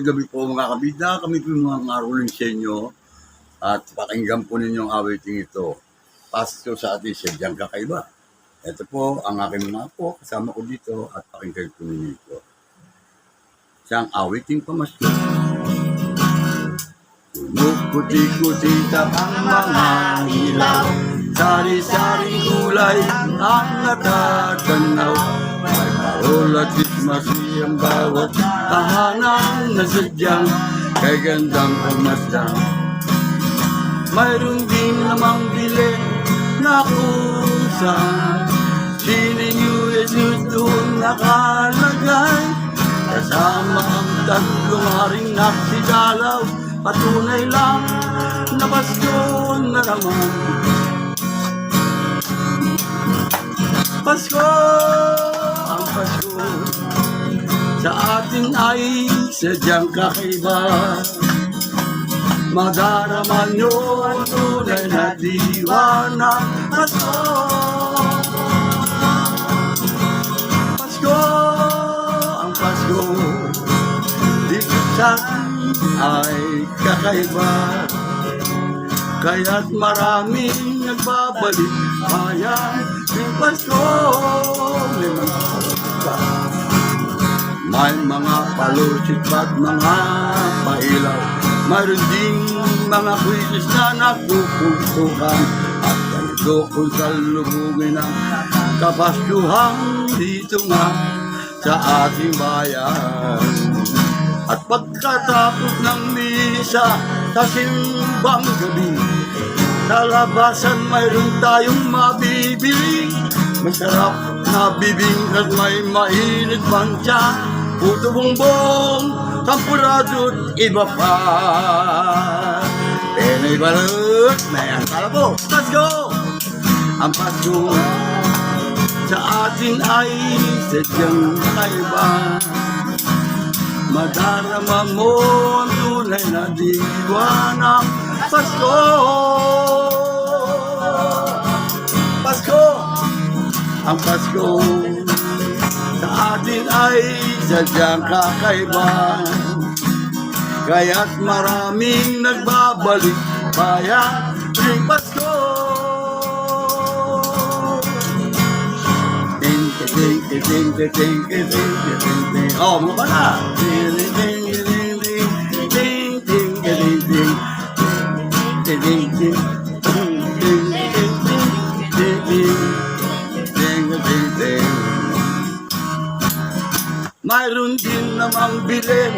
magandang gabi po mga kabida. Kami po mga ngaruling sa inyo at pakinggan po ninyo ang awiting ito. Pasto sa ating sadyang kakaiba. Ito po ang aking mga po, kasama ko dito at pakinggan po ninyo ito. Siyang awiting pamasko. Kumukuti-kutita ang mga ilaw, sari-saring kulay ang natatanaw. May parol at ismasi ang bawat tahanan na sadyang kay gandang pagmasdan. Mayroon din namang bilin na kung saan sining Jesus doon nakalagay, kasama ang tatlong haring naksidalaw. Patunay lang na Pasko na naman. Pasko, ang Pasko sa atin ay sadyang kakaiba. Madarama nyo ang tunay na diwa ng Pasko. Pasko, ang Pasko dito sa ay kakaiba, kaya't maraming nagbabalik bayan ng Pasko. May mga palusit at mga pailaw, mayroon ding mga kwisis na nagpupuntukan, at ganito kung salubungin ang kapaskuhan dito nga sa ating bayan. At pagkatapos ng misa sa simbang gabi, sa labasan mayroon tayong mabibili. Masarap na bibingkas, may mainit mancha, puto bongbong, kampurado't iba pa. Penay balot, may ang kalabo. Pasko! Ang Pasko sa atin ay sadyang kakaiba. Madarama mo ang tunay na diwa ng Pasko. Pasko, ang Pasko sa atin ay sadyang kakaiba, kaya't maraming nagbabalik bayan ng Pasko. Oh, mo ba na? Mayroon din namang bilin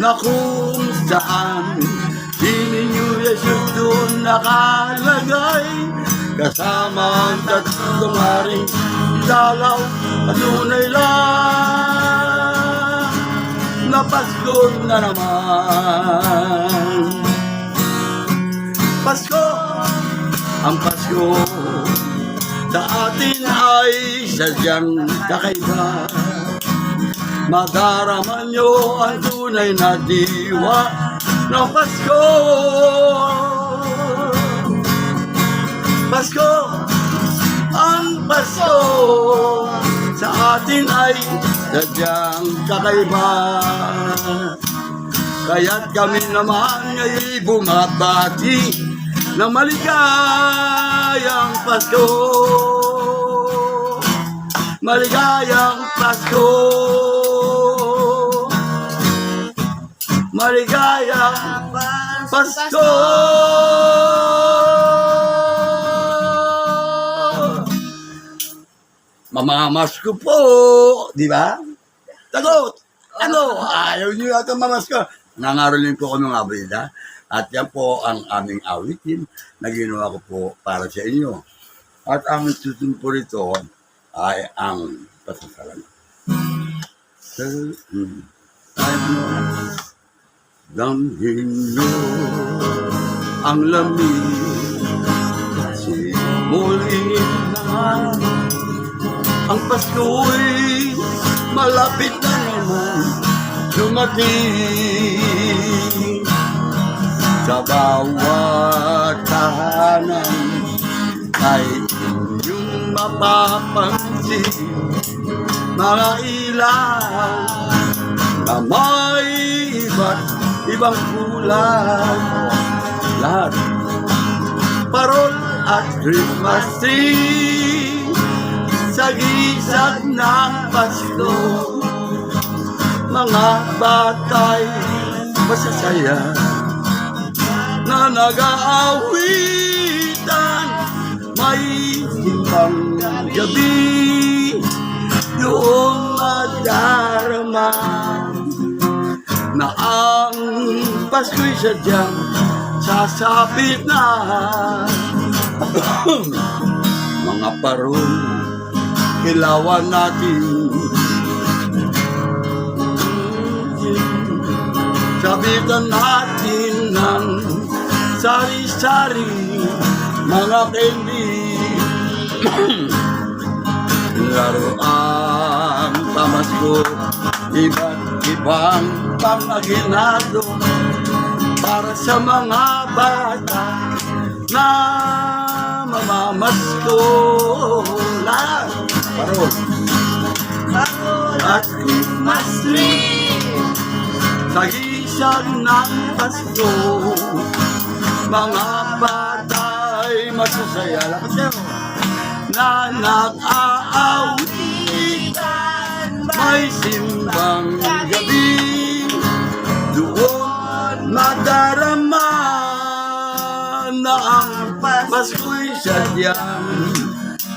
na kung saan sining Jesus doon nakalagay, kasama ang tatlong haring dalaw. Patunay lang na Pasko na naman. Pasko, ang Pasko sa atin ay sadyang kakaiba. Madarama nyo ang tunay na diwa ng Pasko. Pasko, ang Pasko sa atin ay sadyang kakaiba, kaya't kami naman ay bumabati ng maligayang Pasko. Maligayang Pasko, maligayang Pasko. Mamamasko po, di ba? Tagot! Ano? Ayaw niyo yata mamasko. Nangaroling po kami mga brida. At yan po ang aming awitin na ginawa ko po para sa inyo. At ang susunod po rito ay ang pasasalamat. Damhin nyo ang lamig, kasi muli na ang Pasko'y malapit na naman dumating. Sa bawat tahanan ay inyong mapapansin mga ilaw na may iba't ibang kulay. Lahat. Parol at Christmas tree sa gisag ng Pasko. Mga batay masasaya na nag-aawitan, may simbang gabi doong madarama na ang Pasko'y sadyang sasapit na. Mga parol, ilawan natin, sabitan natin ng sari-sari, mga candy. Laro ang pamasko, iba't ibang pamaginado para sa mga bata na mamamasko. Lahat parol at Christmas tree sa gisag ng Pasko. Mga batay masasaya na nag-aawitan, may simbang gabi doon madarama na ang Pasko'y sadyang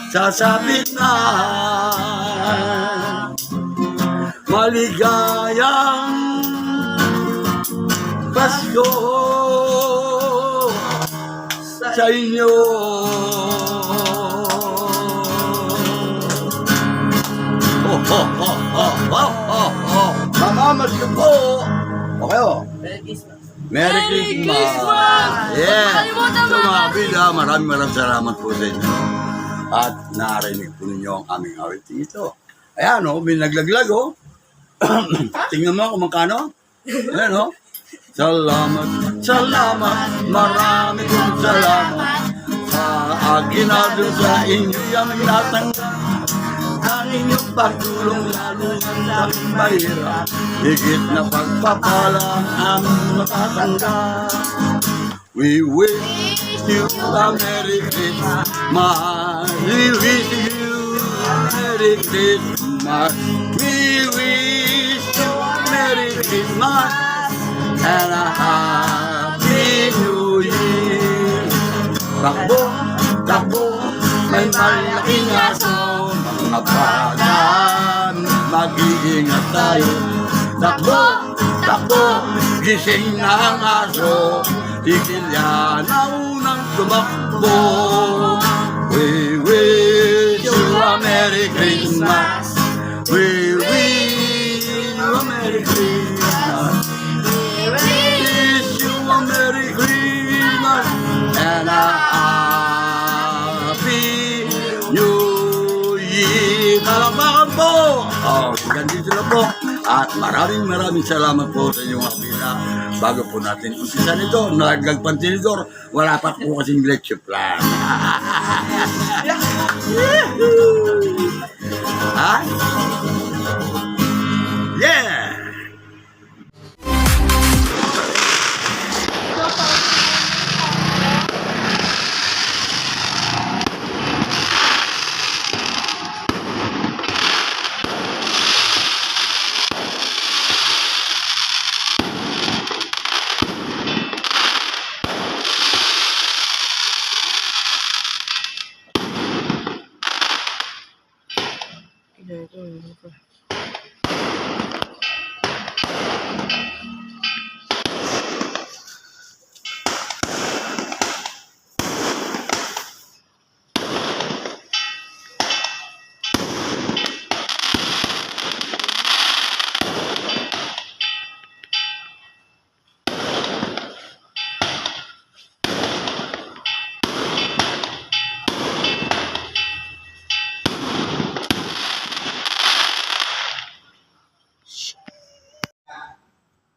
sasabit na. Maligayang Pasko sa inyo. Mamamasko po. Okay o. Merry Christmas! Yeah! So mga kabila, maraming salamat po sa inyo. At narinig po ninyo ang aming awit ito. Ayan o, may naglaglag o. Tingnan mo kung magkano. Ayan o. Salamat, salamat, marami kong salamat sa aginado sa inyo yung natanggap. Ang inyong pagtulong lalo ng daming mahirap, higit na pagpapala ang aming matatanggap. We wish you a Merry Christmas. We wish you a Merry Christmas. We wish you a Merry Christmas and a Happy New Year. Takbo, takbo, may malaking aso. Mga bata, mag-iingat tayo. Takbo, takbo, gising na ang aso. Tigil yan na unang tumakbo. We wish you a Merry Christmas. We wish you a Merry Christmas. We wish you a Merry Christmas and a Happy New Year. Palakpakan po! Ganito na po. At maraming salamat po sa inyong kapila. Bago po natin umpisa nito, nalaglag pantinidor, wala pa po kasing leche plan. Ha? Yeah!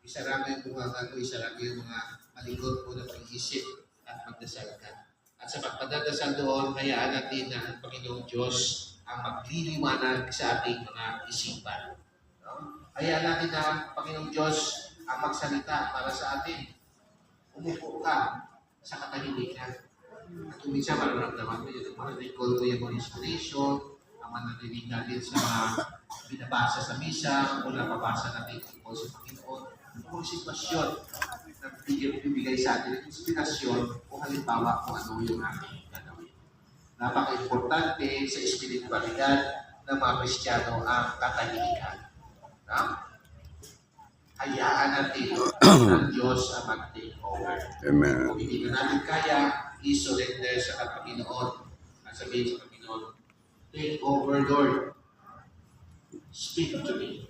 Isarang yung bunga ko, isarang yung mga malingkod mo na pag-iisip at magdasal ka. At sa pagpadadasal doon, hayaan natin na ang Panginoong Diyos ang magliliwanag sa ating mga isipan. No? Hayaan natin na ang Panginoong Diyos ang magsalita para sa atin. Umupo ka sa katahimikan. At kung minsan mararamdaman mo yun, recall ko yung inspiration, ang manarinig natin sa mga binabasa sa misa, o napabasa natin tungkol sa Panginoon. Kung sitwasyon na bibigay sa atin ng inspirasyon o halimbawa kung ano yung ating gagawin. Napaka-importante sa espiritualidad ng mga Kristiyano ang katahimikan. No? Hayaan natin ang Diyos ang mag-take over. Amen. Kung hindi na natin kaya, i-surrender sa Panginoon. At sabihin sa Panginoon, take over, Lord. Speak to me.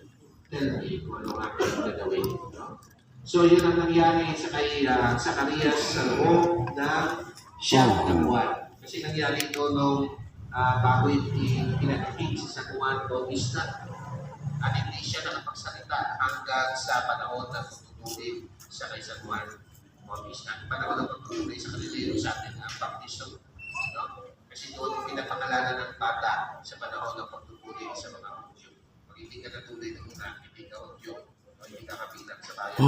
Tell me kung ano ang aking gagawin. No? So, yun ang nangyari sa kay Zacarias sa loob ng siyam na buwan. Kasi nangyari ito nung bago pinag-king si San Juan Bautista. At hindi siya nakapagsalita hanggang sa panahon ng pagtutuloy sa kay San Juan Bautista. Panahon ng pagtutuloy sa kanila sa atin ang baptism. No? Kasi doon pinapangalanan ng bata sa panahon ng pagtutuloy sa mga Hudyo. Pag hindi ka natuloy ng una, hindi ka Hudyo o hindi ka kapilang sa bayan.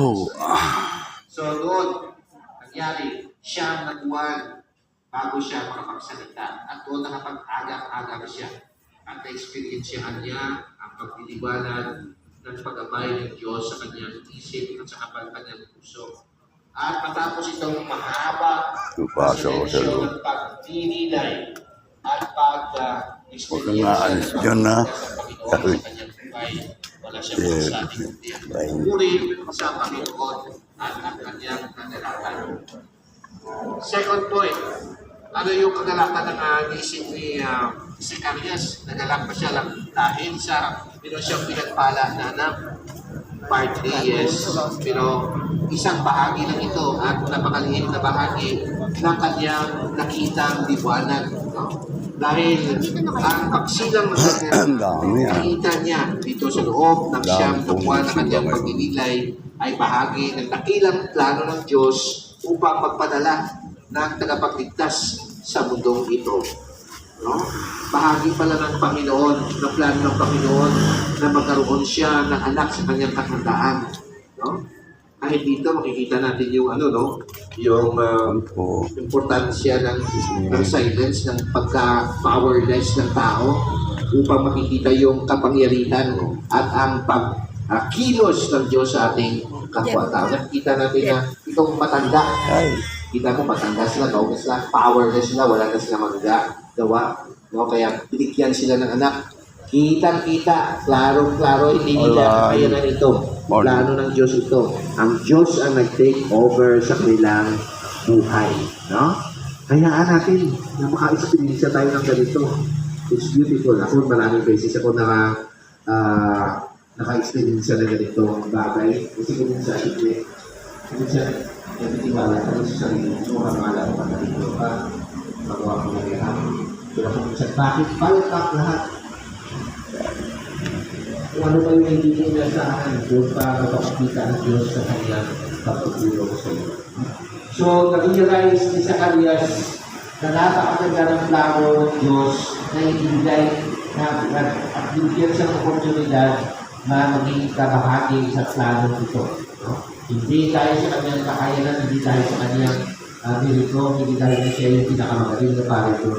So doon, nangyari, siyam na buwan bago siya makapagsalita. At doon nakapag-agap-agap siya. At na-experiensyahan niya ang pagdiliwanag ng pag-abay ng Diyos sa kanyang isip at sa kanyang puso. At matapos itong mahaba na silensyo ng pagdinilay at aalis dyan na. sa Panginoon sa kanyang buhay, wala siya magsabi kundi ang pagpuri sa Panginoon at ang kanyang kagalakan. Second point, ano yung kagalakan ng isip ni Zacarias? Nagalak pa siya lang dahil sa siyang pinagpala na anak. Partly, yes. Pero isang bahagi lang ito at napakaliit na bahagi ng kanyang nakitang liwanag. No? Dahil ang pagsilang ng kanyang nakita niya dito sa loob ng siyam na buwan na kanyang pagdililay ay bahagi ng dakilang plano ng Diyos upang magpadala ng tagapagligtas sa mundong ito. No? Bahagi pala ng Panginoon, ng plano ng Panginoon na magkaroon siya ng anak sa kanyang katandaan. No? Kahit dito makikita natin yung yung importansya ng silence, ng pagka-powerless ng tao upang makikita yung kapangyarihan at ang pagkilos ng Diyos sa ating kapwa-tao. Nakikita natin na itong matanda. Kita mo, matanda sila, kaugas sila, powerless sila, wala na sila magagawa. No? Kaya binigyan sila ng anak. Kitang-kita, klarong-klaro, hindi nila kakayanan ito. Plano ng Diyos ito. Ang Diyos ang nag-take over sa kanilang buhay. No? Hayaan natin na maka-experience tayo ng ganito. It's beautiful. Ako, maraming beses ako naka-experience na ganitong bagay. Kasi kung minsan, nagtitiwala ka rin sa sarili mo, kamala ko na dito ka, magawa ko na lihat. Pero kung minsan, bakit? Balik lahat. Kung ano ba yung naitigil niya sa akin, doon pa mapapakita ang Diyos sa kanyang pagtutulong sa iyo. So, nag-realize ni Zacarias na napakaganda ng plano ng Diyos na ibigay at binigyan siya ng oportunidad na maging kabahagi sa plano ito. No? Hindi tayo sa kanyang kakayanan, hindi tayo sa kanyang miracle, hindi dahil na siya yung pinakamagaling na parito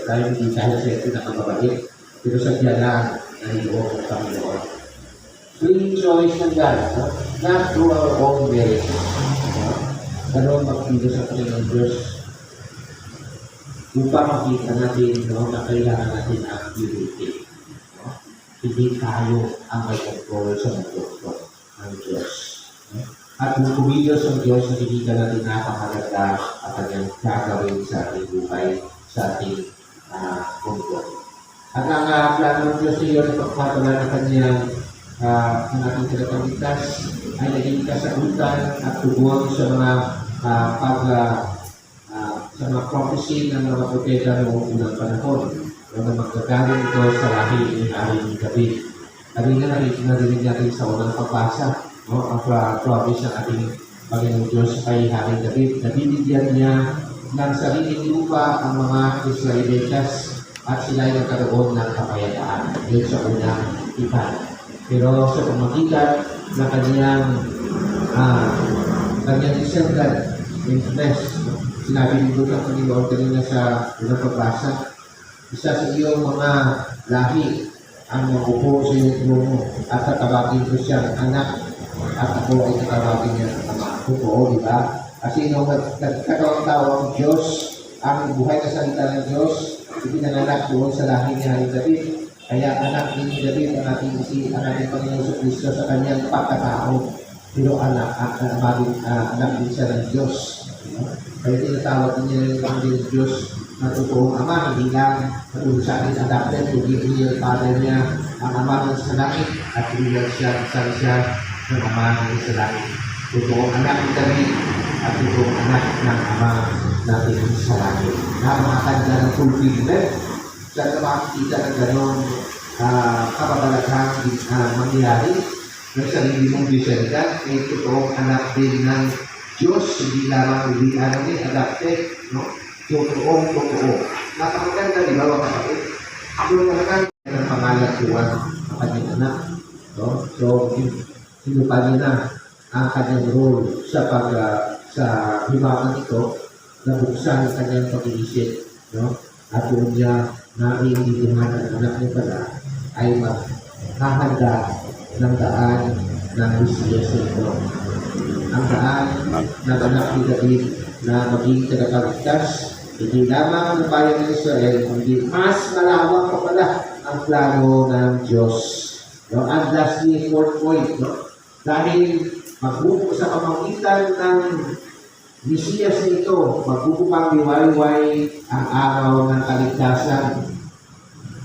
tayo, hindi dahil siya yung pinakamagaling. Pero sa diyan lang na ito ang Panginoon. Free choice ng God, no? Not through our own merit. No? Ganun magpilo sa Panginoon Diyos upang makita natin na kailangan natin ang purity. No? Hindi tayo ang may control sa mundo ng Diyos. No? At kung kumilos ang Diyos, nakikita natin napakaganda at kanyang gagawin sa ating buhay, sa ating mundo. At ang plano ng Diyos ay yung pagpapala ng kanyang ng ating tagapagligtas ay naging kasagutan at tugon sa mga sa mga prophecy ng mga propeta noong unang panahon na magkagaling ito sa lahi ni Haring David. Narinig natin sa unang pagbasa, no? Ang promise ng ating Panginoong Diyos kay Haring David. Nabibigyan niya ng sariling lupa ang mga Israelitas at sila ay nagkaroon ng kapayapaan. Yun sa unang ipan. Pero sa pamagitan ng kanyang kanyang descendant in flesh. Sinabi nito ng Panginoon kanina sa unang pagbasa, isa sa iyong mga lahi ang mabubuo sa iyong trono at tatawagin ko siyang anak at ako ay tatawagin niya ama. Totoo, di ba? Kasi nung nagkatawang tao ang Diyos, ang buhay na salita ng Diyos, ipinanganak doon sa lahi ni Haring David. Kaya anak din ni David ang ating Panginoon sa Kristo sa kanyang pagkatao. Pero anak din siya ng Diyos. Kaya tinatawag niya yung Panginoon Diyos na totoong ama, hindi lang natulog sa akin adapted, kundi yung father niya, ang ama ng sa langit, at hindi siya ng ama ng sa langit. Totoong anak ni David at totoong anak ng ama natin sa langit. Napakaganda ng fulfillment. Saan na makikita ng gano'ng kapabalaghang mangyari ng sarili mong descendant, ay totoong anak din ng Diyos, hindi lamang adapted, no? Totoo. Napakaganda, di ba, mga kapatid? Yung nakalagay ng pangalan Juan ang kanyang anak. No? So, sinupa niya na ang kanyang role sa himakan ito na buksan ang kanyang pag-iisip. No? At doon niya naiintindihan ang anak niya pala ay maghahanda ng daan ng Mesiyas nito. Ang daan ng anak ni David na maging tagapagligtas, hindi lamang ng bayan ng Israel, kundi mas malawak pa pala ang plano ng Diyos. No? And lastly, fourth point, no? Dahil magbubuo sa pamamagitan ng Mesiyas nito, magpupupang liwayway ang araw ng kaligtasan.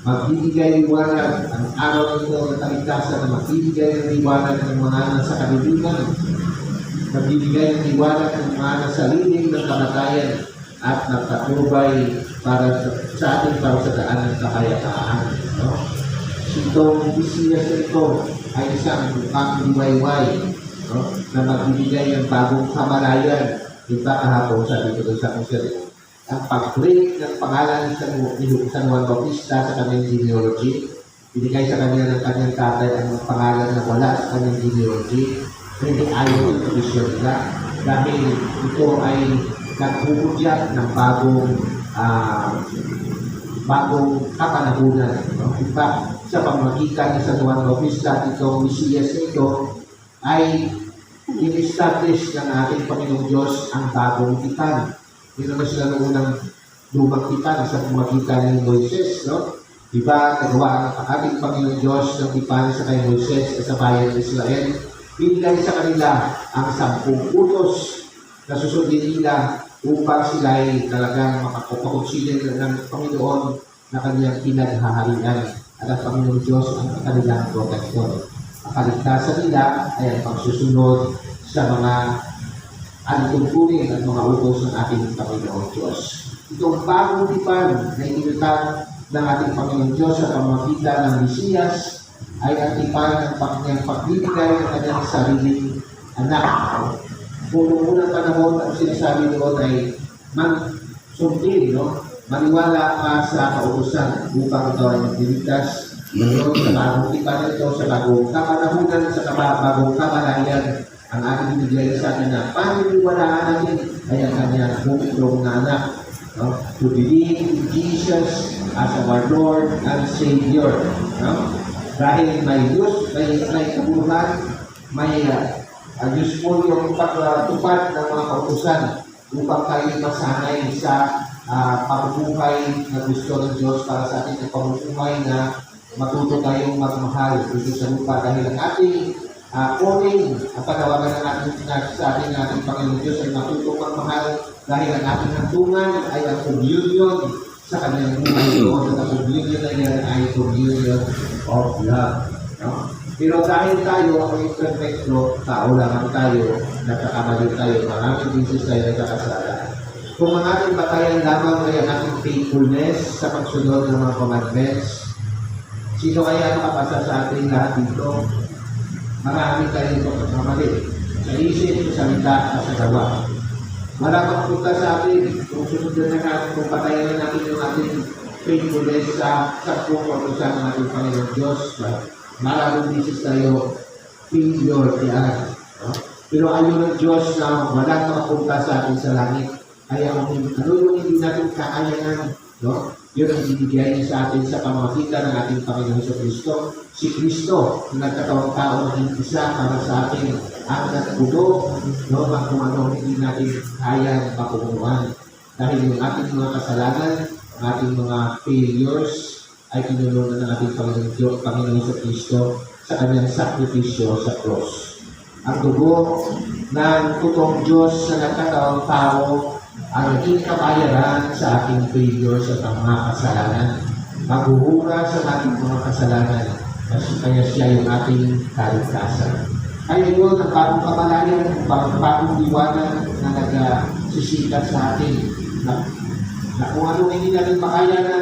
Magbibigay liwanag ang araw nito ng kaligtasan na magbibigay ng liwanag ng mga nasa kadiliman. Magbibigay ng liwanag ng mga nasa lilim ng kamatayan at nagtatubay para sa ating para sa daan ng kakayapaan. No? Itong Mesiyas nito ay isang pangliwayway, no? Na magbibigay ng bagong kamalayan. Diba kahapon sabi ko sa konsero, ang pag-break ng pangalan ni San Juan Bautista sa kanyang genealogy, binigay sa kanya ng kanyang tatay ang pangalan na wala sa kanyang genealogy, hindi ayaw ng tradisyon nila. Dahil ito ay naghuhudyat ng bagong kapanahunan. No? Diba, sa pamamagitan ni San Juan Bautista, itong Mesiyas nito ay in-establish ng ating Panginoong Diyos ang bagong tipan. Yun naman sila ng unang lumang tipan sa pamamagitan ni Moises. No? Diba, nagawa ang ating Panginoong Diyos ng tipan sa kay Moises at sa bayan ng Israel. Binigay sa kanila ang 10 utos na susundin nila upang sila ay talagang makakonsider ng Panginoon na kanyang pinaghaharian at ang Panginoong Diyos ang kanilang proteksyon. Ang kaligtasan nila ay ang pagsusunod sa mga tungkulin at mga utos ng ating Panginoong Diyos. Itong bagong tipan na inilutan ng ating Panginoong Diyos sa pamamagitan ng Mesiyas ay ang tipan ng pagbibigay ng kanyang sariling anak. Kung noong unang panahon, ang sinasabi doon ay sundin, no? Maniwala ka sa kautusan upang ito ay magdiligtas. Ngayon, sa bagong tipan ito, sa bagong kapanahunan, sa bagong kamalayan, ang ating binigay sa atin na paniniwalaan natin ay ang kanyang bumitrong na anak. No? To believe in Jesus as our Lord and Savior. No? Dahil may Diyos, may kabuhan, may useful yung pagtupad ng mga kautusan upang tayo masanay sa pamumuhay na gusto ng Diyos para sa ating pamumuhay na matuto tayong magmahal dito sa lupa. Dahil ang ating calling, ang panawagan ng ating sa ating Panginoon Diyos ay matuto magmahal dahil ang ating hantungan ay ang communion sa kanyang buhay. At ang communion na yan ay communion of love. No? Pero dahil tayo, ako yung perfecto, tao lang tayo, nagkakamali tayo, maraming beses tayo nagkakasala. Kung ang ating batayan lamang ay ang ating faithfulness sa pagsunod ng mga commandments, sino kaya makapasa sa ating lahat dito? Marami tayo ito pagkamali. Sa isip, sa salita, at sa gawa. Maraming punta sa atin kung susunod na natin, kung patayan na natin yung ating faithfulness sa pagkukusan ng ating Panginoon Diyos. Maraming beses tayo failure diyan. No? Pero ayaw ng Diyos na walang makapunta sa atin sa langit. Kaya ano yung hindi natin kaayanan, no? Yun ang ibigay niya sa atin sa pamamagitan ng ating Panginoon sa Kristo. Si Kristo, na nagkatawang tao ng isa para sa atin, ang nagpudo, no? Kung ano hindi natin kaya mapunuan. Dahil yung ating mga kasalanan, ang ating mga failures, ay tinulungan ng ating Panginoon sa Kristo sa kanyang sakripisyo sa cross. Ang dugo ng totoong Diyos na nagkatawang tao ang naging kabayaran sa ating failures at ang mga kasalanan. Maghuhura sa ating mga kasalanan kasi kaya siya yung ating kaligtasan. Kaya yun, ang bagong kamalayan, ang bagong liwanag na nagsisikat sa atin na kung ano hindi natin makaya na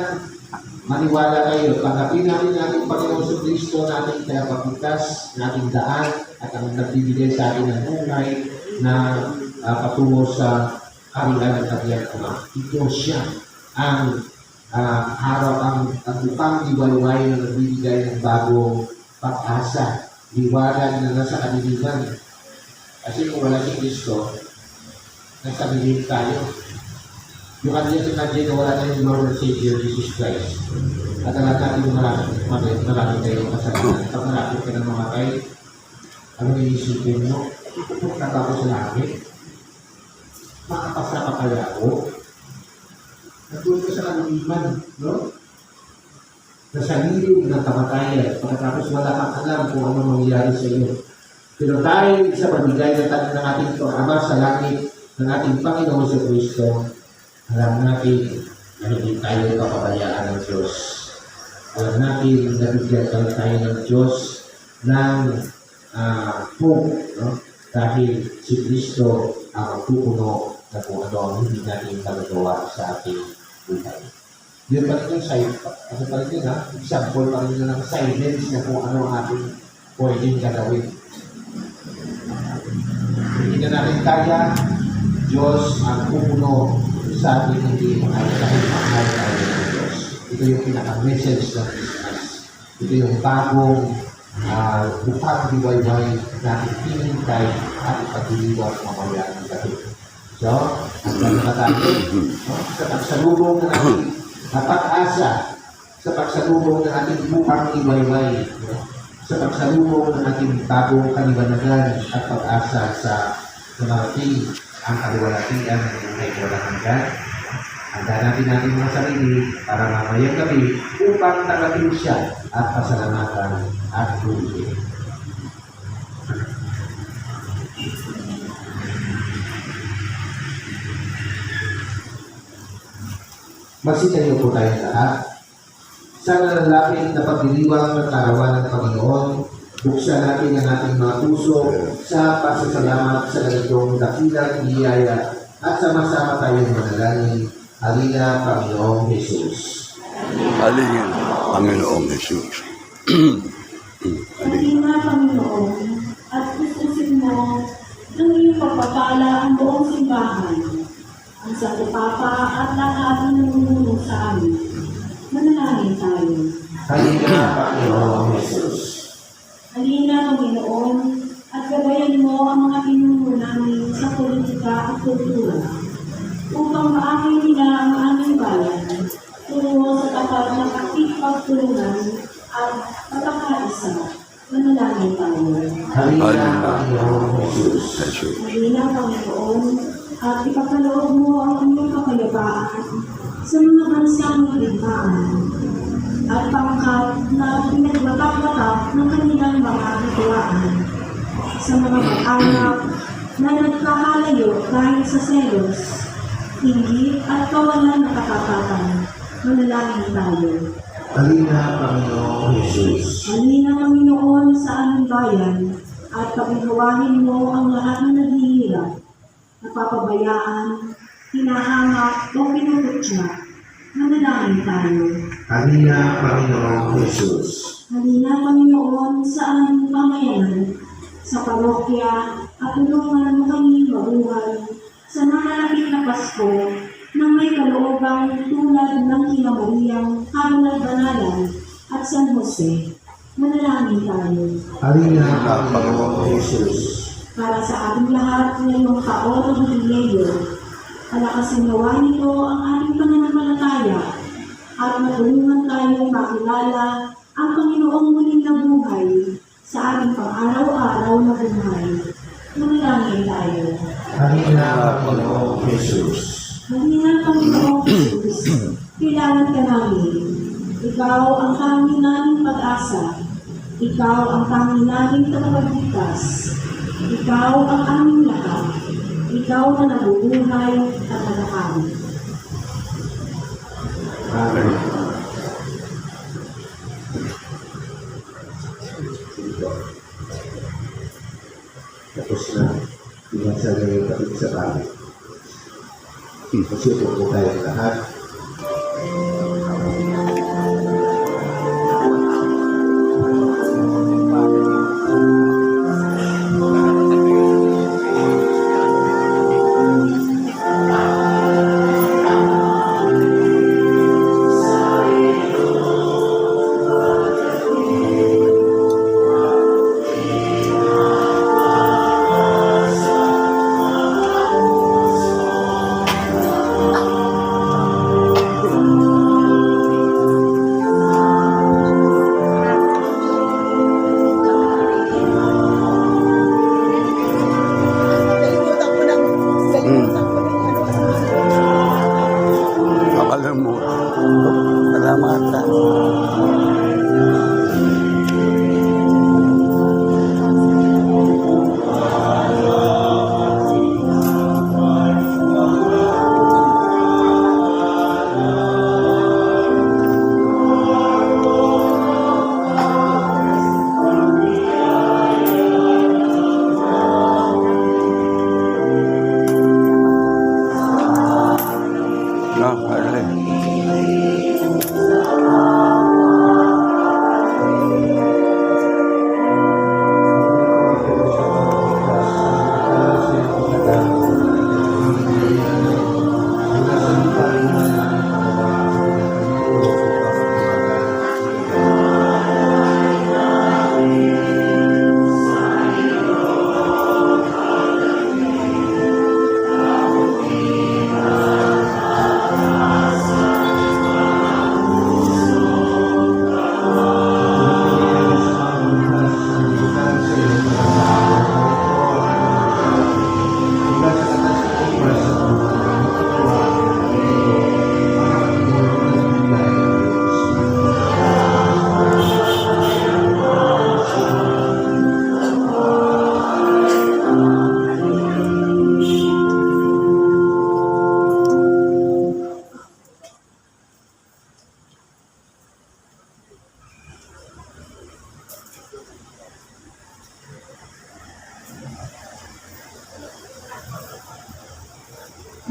maniwala kayo, tanggapin natin ating Panginoon sa Kristo na ating tagapagligtas, na ating daan, at ang nagbibigay sa atin ng buhay na patungo sa kariyan ng kanyang Ama. Ito siya ang harap, ang bukang liwayway na nagbibigay ng bagong pag-asa, liwanag na nasa kaniliman. Kasi kung wala si Kristo, nasa kanilin tayo. Yung kanya sinadya na wala na yung Lord and Savior Jesus Christ. At alam natin yung marami kayong kasalanan. Pag marami ka ng mamatay, ano yung isipin mo? Pupunta ako sa langit. Makapasa pa kaya ako? Nagpunta ka sa kaniliman, no? Nasa lilim ng kamatayan. Pagkatapos wala kang alam kung ano mangyayari sa iyo. Pero dahil sa pamigay ng ating Ama sa langit ng ating Panginoon sa Kristo, alam natin na hindi tayo kapabayaan ng Diyos. Alam natin na bigyan tayo ng Diyos ng hope, no? Dahil si Kristo ang pupuno na kung ano ang hindi natin magagawa sa ating buhay. Yun pa rin yung side, kasi pa rin yun example pa rin yun ng silence na kung ano ang ating pwedeng gagawin. Hindi na natin kaya, Diyos ang pupuno sa ating hindi mahal tayo ng Diyos. Ito yung pinaka-message ng Christmas. Ito yung bagong bukang liwayway na ating hinintay at ipagdiliwag mamaya ng gabi. So, hanggang na tayo sa pagsalubong ng ating pag-asa, sa pagsalubong ng ating bukang liwayway, sa pagsalubong ng ating bagong kalibanagan at pag-asa sa dumarating ang kaliwalatian ng buhay walang hanggan. Handa natin mga sarili para mamayang gabi upang tanggapin siya at pasalamatan at tuloy. Magsitayo po tayo lahat. Sa nalalapit na pagdiriwang ng karawan ng Panginoon, buksan natin ang ating mga puso sa pasasalamat sa ganitong dakilang biyaya at sama-sama tayong manalangin. Halina, Panginoong Jesus. Halina, Panginoong Jesus. Halina, Panginoon, at gustusin mo ng iyong pagpapala ang buong simbahan, ang Santo Papa at lahat ng namumuno sa amin. Manalangin tayo. Halina, Panginoong Jesus. Halina, Panginoon, at gabayan mo ang mga pinuno namin sa politika at kultura upang maamay nila ang aming bayan tungo sa tapat na pagtulungan at pagkakaisa. Manalangin tayo. Halina, Panginoong Jesus. Halina, Panginoon, at ipapaloob mo ang inyong kapayapaan sa mga bansang ligtaan at pangkat na pinagbatak-batak ng kanilang mga hituaan sa mga mag-anak na nagkakalayo dahil sa selos, inggit at kawalan ng katapatan. Manalangin tayo. Halina, Panginoong Jesus. Halina, Panginoon, sa aming bayan at paggawahin mo ang lahat ng naghihirap, napapabayaan, hinahangat o pinuputya. Manalangin tayo. Halina, Panginoong Jesus. Halina, Panginoon, sa aming pamayanan, sa parokya at tulungan mo kami mabuhay sa nananapit na Pasko na may kaloobang tulad ng kina Mariang, Carla Banalan at San Jose. Manalangin tayo. Halina, Panginoong Jesus. para sa ating lahat ngayong taon ng Jubileo. Palakasin nawa nito ang ating pananampalataya at matulungan tayong makilala ang Panginoong muling nabuhay sa ating pang-araw-araw na buhay. Manalangin tayo. Halina, Panginoong Jesus. Halina, Panginoong Jesus, kailangan ka namin. Ikaw ang tanging naming pag-asa. Ikaw ang tanging naming tagapagligtas. Ikaw ang aming lahat. Ikaw na nabubuhay at nagkakami. Amen. Tapos na, pinasa na yung kapit sa bahay. Kasi po tayo lahat. Alam mo. Salamatan.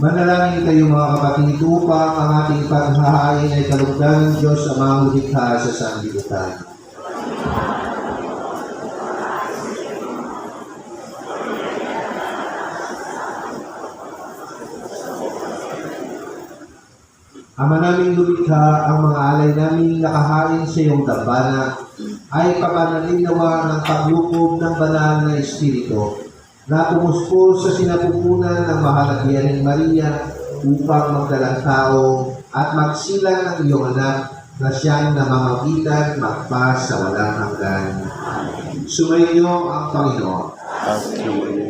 Manalangin kayo mga kapatid upang ang ating paghahain ay kalugdan ng Diyos sa mga hulikha sa sanglibutan. Ama naming lumikha, ang mga alay naming nakahain sa iyong dambana ay papanalinawa ng paglukob ng banal na Espiritu na tumuspol sa sinapupunan ng Mahalagianing Maria upang magdalang tao at magsilang ng iyong anak na siyang namamagitan magpas sa walang hanggan. Sumainyo ang Panginoon.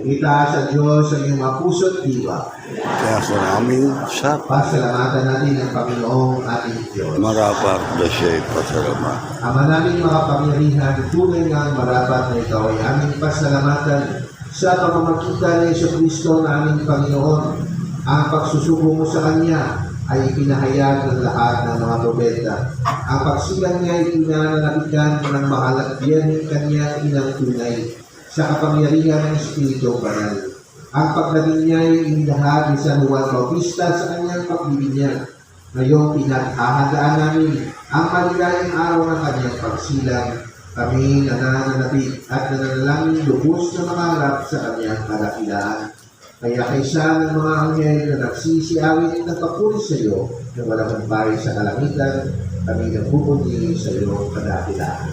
Itaas sa Diyos ang iyong mga puso't diwa. Kaya sa namin sa Pasalamatan natin ang Panginoong ating Diyos. marapat na siya'y pasalamat. Ama namin mga kapangyarihan, tunay nga marapat na ikaw ay aming pasalamatan sa pamamagitan ni Jesucristo na aming Panginoon. Ang pagsusugo mo sa Kanya ay ipinahayag ng lahat ng mga propeta. Ang pagsilang niya ay pinananabigan ng mahalagyan ng Kanyang inang tunay sa kapangyarihan ng Espiritu Banal. Ang paglaging niya ay inilahad ni San Juan Bautista sa kanyang pagbibinyag. Ngayong pinaghahandaan namin ang maligayang araw ng kanyang pagsilang. Kami nananapit at nananalangin lubos na makaharap sa kanyang kadakilaan. Kaya kaysa ng mga anghel na nagsisiawit ng papuri sa iyo na walang hambay sa kalangitan, kami nagpupunyi sa iyo kadakilaan.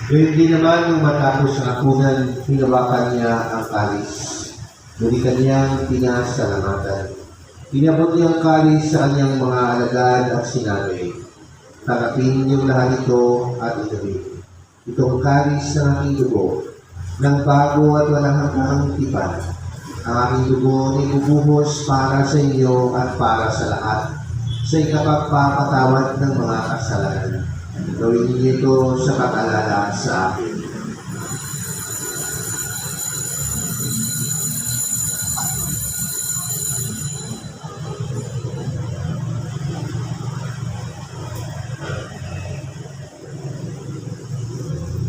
Gayun din naman nung matapos ang hapunan, hinawakan niya ang kalis. Muli kanyang pinasalamatan. Inabot niya ang kalis sa kanyang mga alagad at sinabi, "Tanggapin niyong lahat ito at inumin. Itong kalis ng aking dugo, ng bago at walang hanggang tipan. Ang aking dugo ay bubuhos para sa inyo at para sa lahat, sa ikapagpapatawad ng mga kasalanan. Gawin niyo ito sa pag-alala sa akin."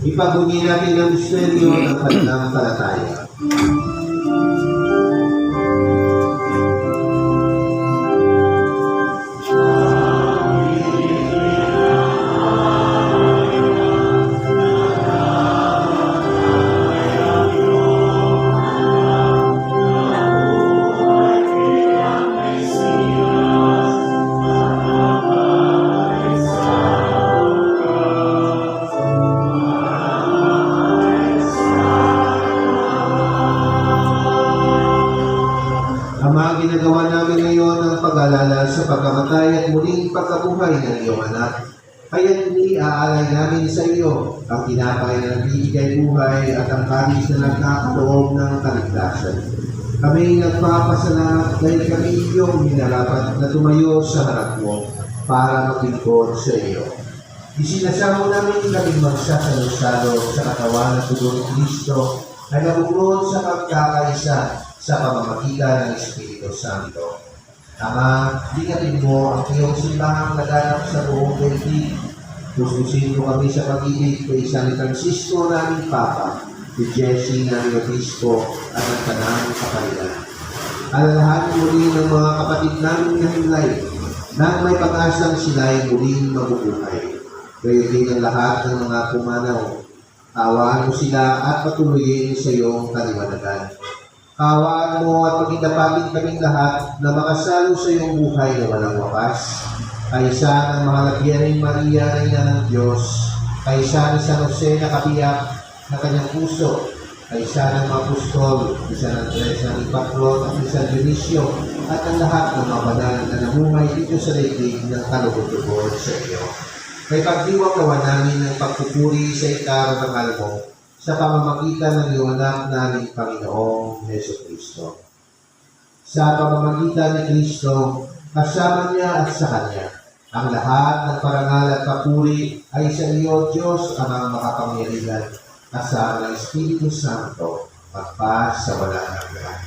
Ipagbuti natin ang misteryo ng pananampalataya. Ama, ginagawa namin ngayon ang pag-alala sa pagkamatay at muling pagkabuhay ng iyong anak. Kaya't iniaalay namin sa iyo ang tinapay na nagbibigay buhay at ang kalis na nagkakaloob ng kaligtasan. Kami nagpapasalamat dahil kami iyong minarapat na tumayo sa harap mo para maglingkod sa iyo. Isinasamo namin kaming magsasalo-salo sa katawan at tugon ni Kristo ay nabuklod sa pagkakaisa sa pamamagitan ng Espiritu Santo. Ama, lingatin mo ang iyong simbahang laganap sa buong daigdig. Pususin mo kami sa pag-ibig kay San Francisco naming Papa, si Jesse naming Obispo at ang Tanang Kapalitan. Alalahanin muli ng mga kapatid namin na himlay nang may pag-asang sila'y muling mabubuhay. Gayon din ang lahat ng mga pumanaw. Awaan mo sila at patuloyin sa iyong kaliwanagan. Kawaan mo at pagkitapagin kaming lahat na makasalo sa iyong buhay na walang wakas. Kaysa ng mahal Birheng Maria na ina ng Diyos, kaysa ni San Jose na kabiyak na kanyang puso, kaysa ng mga apostol, ni San Andres na Ipaklot at ni San Dionisio, at ang lahat ng mga banal na namuhay dito sa daigdig ng kalugod-lugod sa iyo. Kay pagdiwang gawa namin ng pagpupuri sa ikararangal mo, sa pamamagitan ng iyong anak naming Panginoong Jesucristo. Sa pamamagitan ni Kristo, kasama niya at sa Kanya, ang lahat ng parangal at papuri ay sa iyo, Diyos, amang makapangyarihan, kasama ng Espiritu Santo, magpa sa walang hanggan.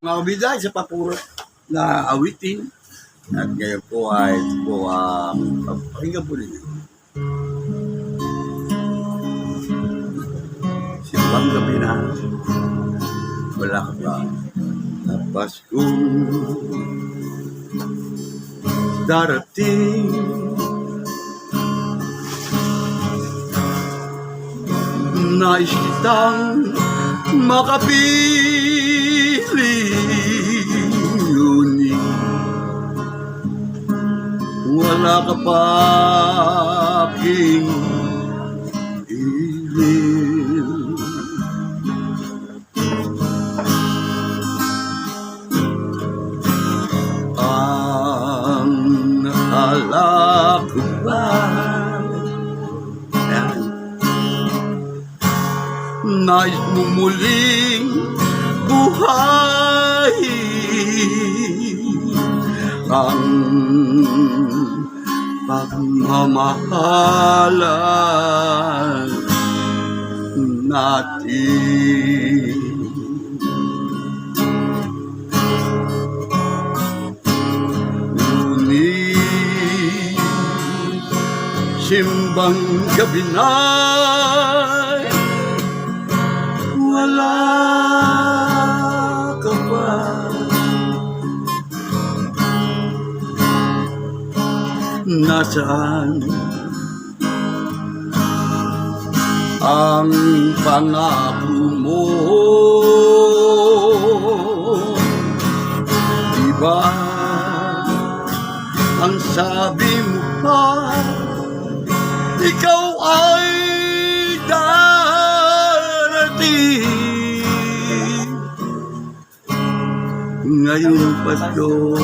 Mga kabida, isa pa puro na awitin. At ngayon po ay pakinggan po ninyo. Simbang gabi na, wala ka pa na Paskong darating. Nais kitang makapili, ngunit wala ka pa aking ilin. Ang nakala ko ba nais mo muling buhay ang pagmamahalan natin. Ngunit simbang gabi na'y wala ka pa. Nasaan ang pangako mo? Diba ang sabi mo pa, ikaw ay darating. Ngayong Pasko,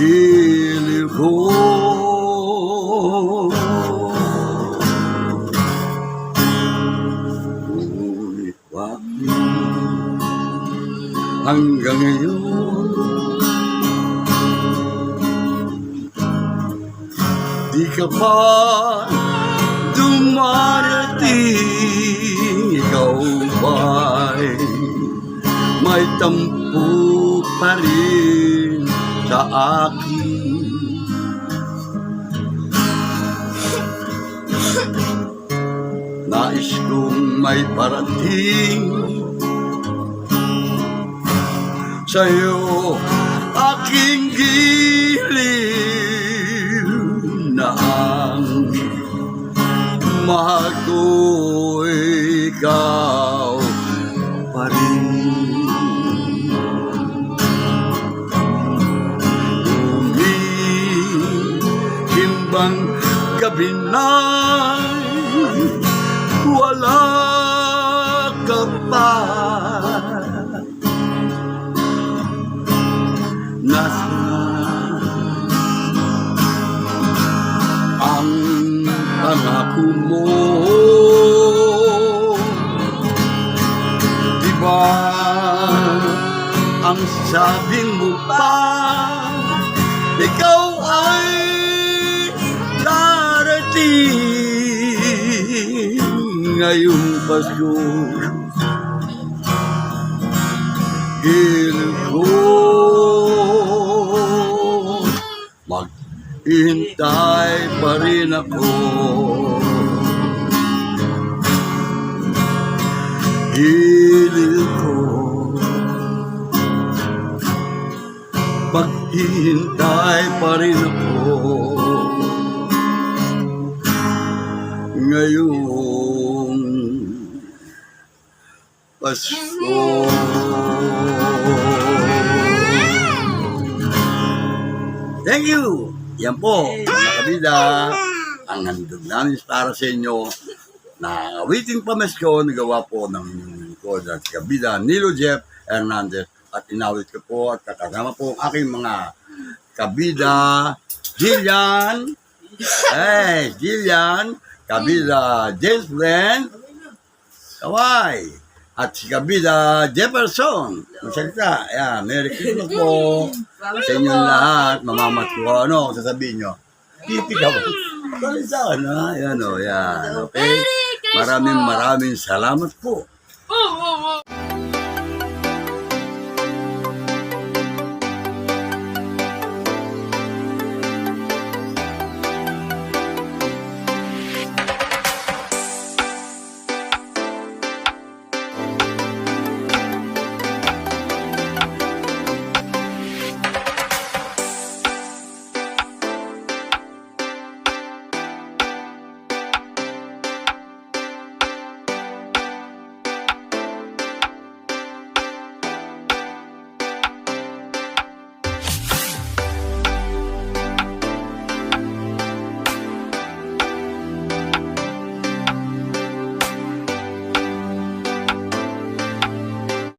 giliw ko. Ngunit bakit hanggang ngayon di ka pa dumarating? Ikaw ba'y may tampo pa rin sa akin? Nais kong may parating sa'yo, aking giliw, na ang mahal ko ikaw pa rin. Umihimbang gabi na'y wala ka pa. Nasaan ang pangako mo? Di ba ang sabing mo pa, ikaw ay darating ngayong Pasko? Giliw ko, maghihintay pa rin ako. Giliw ko, maghihintay pa rin ako. Ngayong Pasko. Thank you! Yan po, mga kabida, ang handog namin para sa inyo na awiting pamasko na gawa po ng inyong lingkod at kabida Nilo Jeff Hernandez, at inawit ko po at kakasama po ang aking mga kabida Jillian, kabida James Brand, Kawai, at si kabida Jefferson. Magsalita. Ayan, Merry Christmas po sa inyong lahat. Mamamat ko. Ano sasabihin nyo? Pipi ka ba? Salita ka na. Ayan o, yan. Okay? Maraming salamat po.